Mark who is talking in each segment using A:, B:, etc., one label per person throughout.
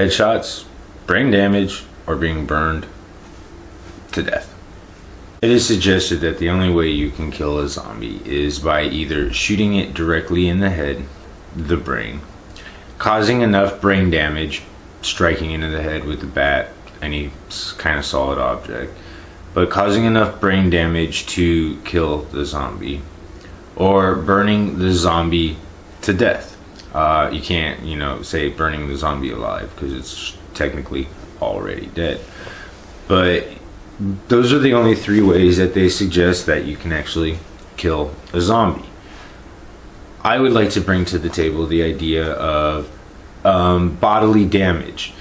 A: headshots, brain damage, or being burned to death. It is suggested that the only way you can kill a zombie is by either shooting it directly in the head, the brain, causing enough brain damage, striking into the head with a bat, any kind of solid object, but causing enough brain damage to kill the zombie, or burning the zombie to death. You can't, say burning the zombie alive, because it's technically already dead. But those are the only three ways that they suggest that you can actually kill a zombie. I would like to bring to the table the idea of bodily damage.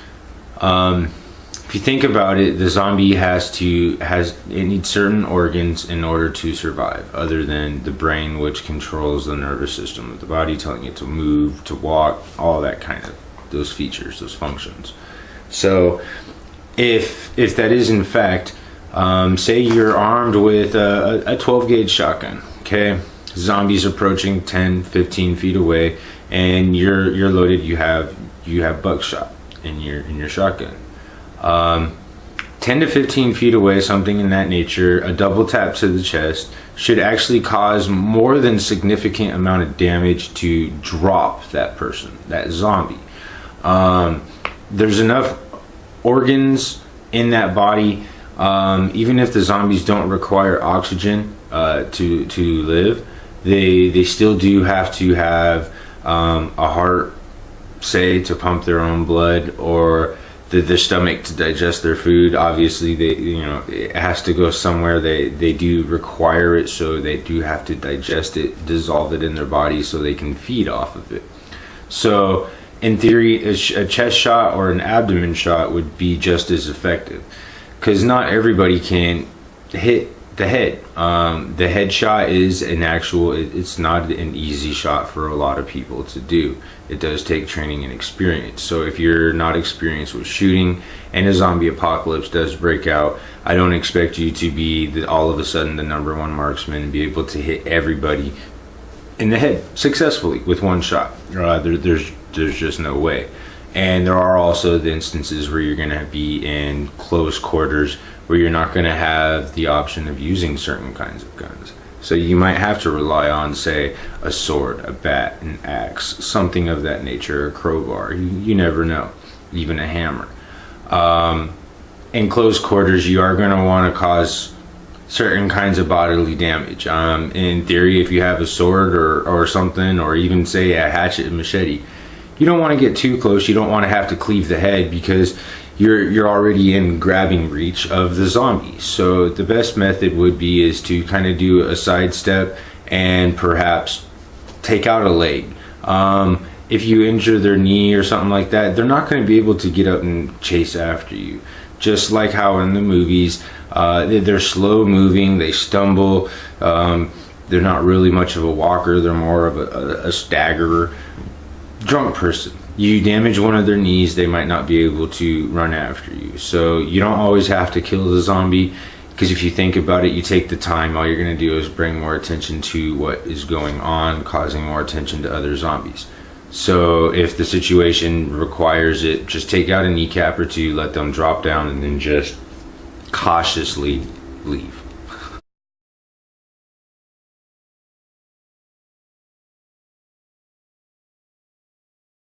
A: If you think about it, the zombie it needs certain organs in order to survive, other than the brain, which controls the nervous system of the body, telling it to move, to walk, all that kind of, those features, those functions. So if that is in fact, say you're armed with a 12 gauge shotgun, okay? Zombies approaching 10, 15 feet away, and you're loaded, you have buckshot in your shotgun. 10 to 15 feet away, something in that nature, a double tap to the chest should actually cause more than significant amount of damage to drop that person, that zombie. There's enough organs in that body, even if the zombies don't require oxygen to live, they still do have to have a heart, say, to pump their own blood, or their stomach to digest their food. Obviously, it has to go somewhere. They do require it, so they do have to digest it, dissolve it in their body, so they can feed off of it. So, in theory, a chest shot or an abdomen shot would be just as effective, because not everybody can hit the head. The head shot is it's not an easy shot for a lot of people to do. It does take training and experience. So if you're not experienced with shooting and a zombie apocalypse does break out, I don't expect you to be all of a sudden the #1 marksman and be able to hit everybody in the head successfully with one shot. There's just no way. And there are also the instances where you're going to be in close quarters, where you're not going to have the option of using certain kinds of guns. So you might have to rely on, say, a sword, a bat, an axe, something of that nature, a crowbar. You never know. Even a hammer. In close quarters, you are going to want to cause certain kinds of bodily damage. In theory, if you have a sword or something, or even, say, a hatchet and machete, you don't want to get too close. You don't want to have to cleave the head, because you're already in grabbing reach of the zombie. So the best method would be is to kind of do a sidestep and perhaps take out a leg. If you injure their knee or something like that, they're not going to be able to get up and chase after you. Just like how in the movies, they're slow moving, they stumble, they're not really much of a walker, they're more of a staggerer. Drunk person, you damage one of their knees, they might not be able to run after you. So you don't always have to kill the zombie, because if you think about it, you take the time, all you're going to do is bring more attention to what is going on, causing more attention to other zombies. So if the situation requires it, just take out a kneecap or two, let them drop down, and then just cautiously leave.